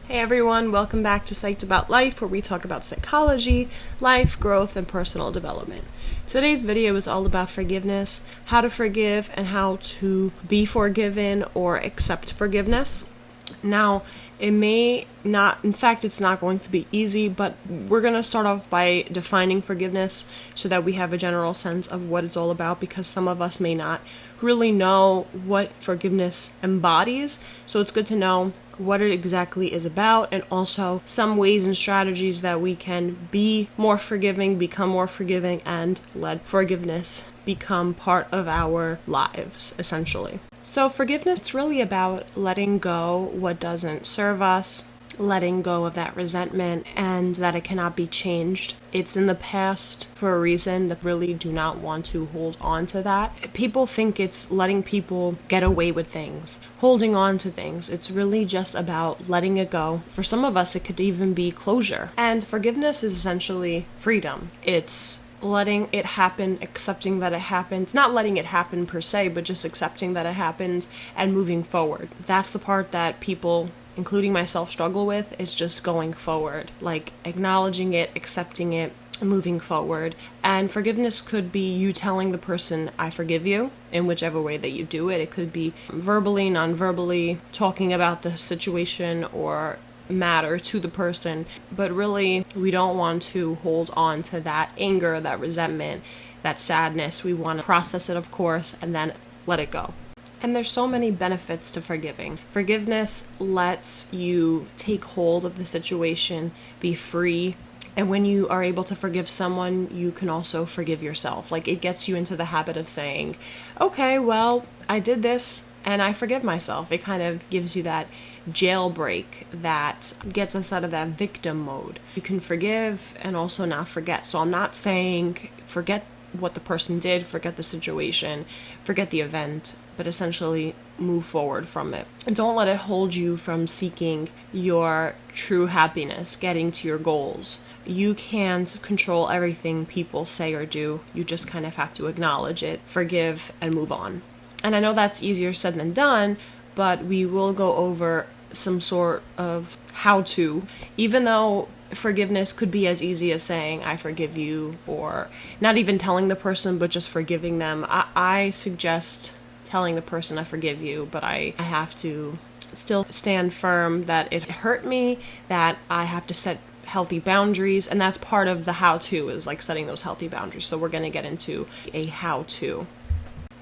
Hey everyone, welcome back to Psyched About Life, where we talk about psychology, life, growth, and personal development. Today's video is all about forgiveness, how to forgive, and how to be forgiven or accept forgiveness. Now, it may not, in fact, it's not going to be easy, but we're going to start off by defining forgiveness so that we have a general sense of what it's all about, because some of us may not really know what forgiveness embodies. So it's good to know what it exactly is about, and also some ways and strategies that we can be more forgiving, become more forgiving, and let forgiveness become part of our lives, essentially. So forgiveness, it's really about letting go what doesn't serve us, letting go of that resentment, and that it cannot be changed. It's in the past for a reason. That really do not want to hold on to that. People think it's letting people get away with things, holding on to things. It's really just about letting it go. For some of us, it could even be closure. And forgiveness is essentially freedom. It's letting it happen, accepting that it happened. Not letting it happen per se, but just accepting that it happened and moving forward. That's the part that people, including myself, struggle with, is just going forward, like acknowledging it, accepting it, moving forward. And forgiveness could be you telling the person, I forgive you, in whichever way that you do it. It could be verbally, non-verbally, talking about the situation or matter to the person. But really, we don't want to hold on to that anger, that resentment, that sadness. We want to process it, of course, and then let it go. And there's so many benefits to forgiving. Forgiveness lets you take hold of the situation, be free. And when you are able to forgive someone, you can also forgive yourself. Like, it gets you into the habit of saying, okay, well, I did this and I forgive myself. It kind of gives you that jailbreak that gets us out of that victim mode. You can forgive and also not forget. So I'm not saying forget what the person did, forget the situation, forget the event, but essentially move forward from it. And don't let it hold you from seeking your true happiness, getting to your goals. You can't control everything people say or do. You just kind of have to acknowledge it, forgive, and move on. And I know that's easier said than done, but we will go over some sort of how-to, even though forgiveness could be as easy as saying, I forgive you, or not even telling the person, but just forgiving them. I suggest telling the person I forgive you, but I have to still stand firm that it hurt me, that I have to set healthy boundaries, and that's part of the how-to, is like setting those healthy boundaries. So we're going to get into a how-to.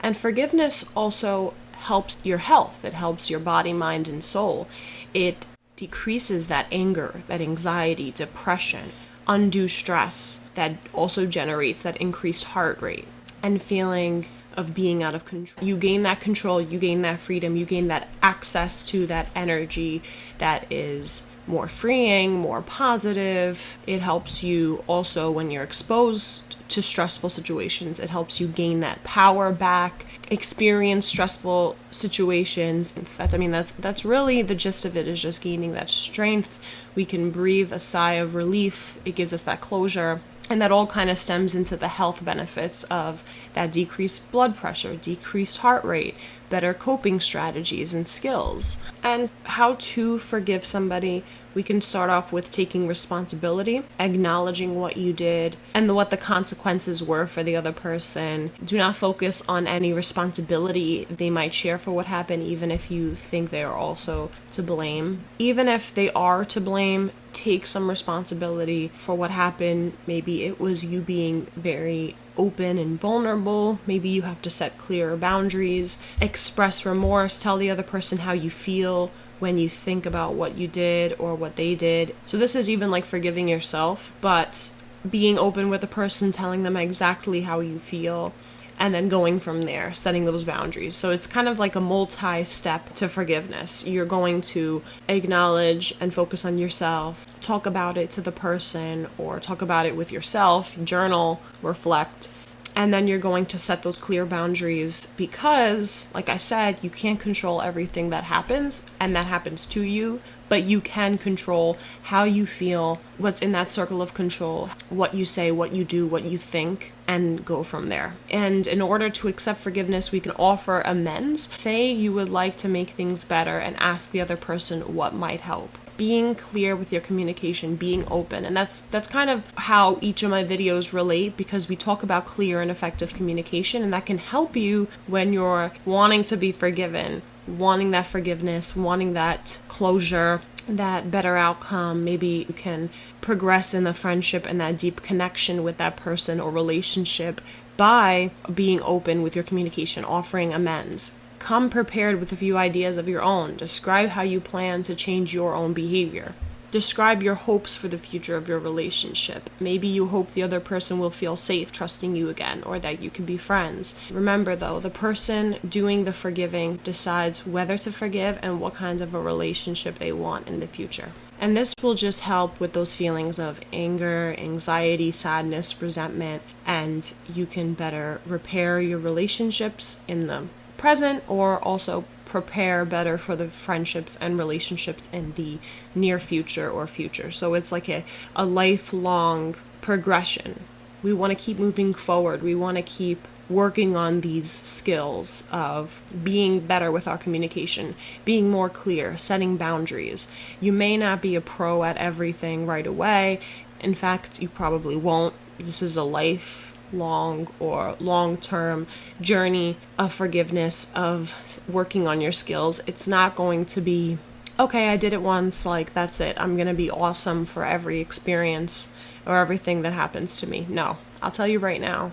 And forgiveness also helps your health. It helps your body, mind, and soul. It decreases that anger, that anxiety, depression, undue stress that also generates that increased heart rate and feeling of being out of control. You gain that control, you gain that freedom, you gain that access to that energy that is more freeing, more positive. It helps you also when you're exposed to stressful situations. It helps you gain that power back, experience stressful situations. In fact, that's really the gist of it, is just gaining that strength. We can breathe a sigh of relief. It gives us that closure. And that all kind of stems into the health benefits of that decreased blood pressure, decreased heart rate, better coping strategies and skills. And how to forgive somebody, we can start off with taking responsibility, acknowledging what you did and what the consequences were for the other person. Do not focus on any responsibility they might share for what happened, even if you think they are also to blame. Even if they are to blame, take some responsibility for what happened. Maybe it was you being very open and vulnerable. Maybe you have to set clearer boundaries, express remorse, tell the other person how you feel when you think about what you did or what they did. So this is even like forgiving yourself, but being open with the person, telling them exactly how you feel, and then going from there, setting those boundaries. So it's kind of like a multi-step to forgiveness. You're going to acknowledge and focus on yourself, talk about it to the person, or talk about it with yourself, journal, reflect, and then you're going to set those clear boundaries because, like I said, you can't control everything that happens, and that happens to you, but you can control how you feel, what's in that circle of control, what you say, what you do, what you think, and go from there. And in order to accept forgiveness, we can offer amends. Say you would like to make things better and ask the other person what might help. being clear with your communication, being open. And that's kind of how each of my videos relate, because we talk about clear and effective communication, and that can help you when you're wanting to be forgiven, wanting that forgiveness, wanting that closure, that better outcome. Maybe you can progress in the friendship and that deep connection with that person or relationship by being open with your communication, offering amends. Come prepared with a few ideas of your own. Describe how you plan to change your own behavior. Describe your hopes for the future of your relationship. Maybe you hope the other person will feel safe trusting you again, or that you can be friends. Remember though, the person doing the forgiving decides whether to forgive and what kinds of a relationship they want in the future. And this will just help with those feelings of anger, anxiety, sadness, resentment, and you can better repair your relationships in the present, or also prepare better for the friendships and relationships in the near future or future. So it's like a lifelong progression. We want to keep moving forward. We want to keep working on these skills of being better with our communication, being more clear, setting boundaries. You may not be a pro at everything right away. In fact, you probably won't. This is a lifelong or long-term journey of forgiveness, of working on your skills. It's not going to be, okay, I did it once, like that's it, I'm going to be awesome for every experience or everything that happens to me. No, I'll tell you right now,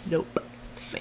nope.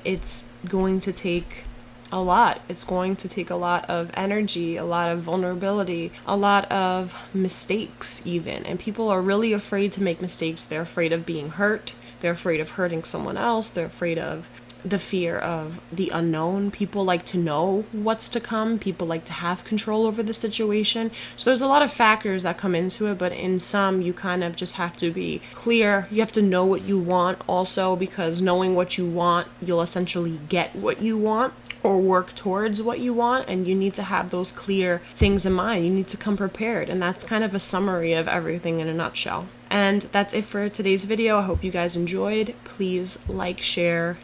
It's going to take a lot. It's going to take a lot of energy, a lot of vulnerability, a lot of mistakes even. And people are really afraid to make mistakes. They're afraid of being hurt. They're afraid of hurting someone else. They're afraid of the fear of the unknown. People like to know what's to come. People like to have control over the situation. So there's a lot of factors that come into it, but in some, you kind of just have to be clear. You have to know what you want also, because knowing what you want, you'll essentially get what you want or work towards what you want, and you need to have those clear things in mind. You need to come prepared, and that's kind of a summary of everything in a nutshell. And that's it for today's video. I hope you guys enjoyed. Please like, share,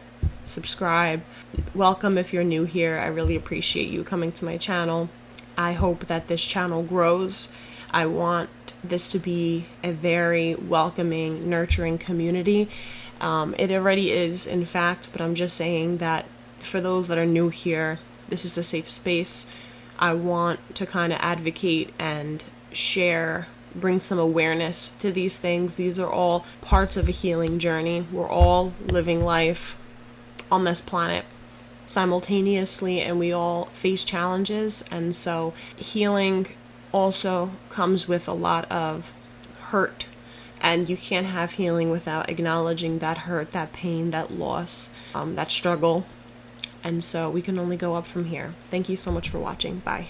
subscribe. Welcome if you're new here. I really appreciate you coming to my channel. I hope that this channel grows. I want this to be a very welcoming, nurturing community. It already is, in fact, but I'm just saying that for those that are new here, this is a safe space. I want to kind of advocate and share, bring some awareness to these things. These are all parts of a healing journey. We're all living life on this planet simultaneously, and we all face challenges. And so healing also comes with a lot of hurt, and you can't have healing without acknowledging that hurt, that pain, that loss, that struggle. And so we can only go up from here. Thank you so much for watching. Bye.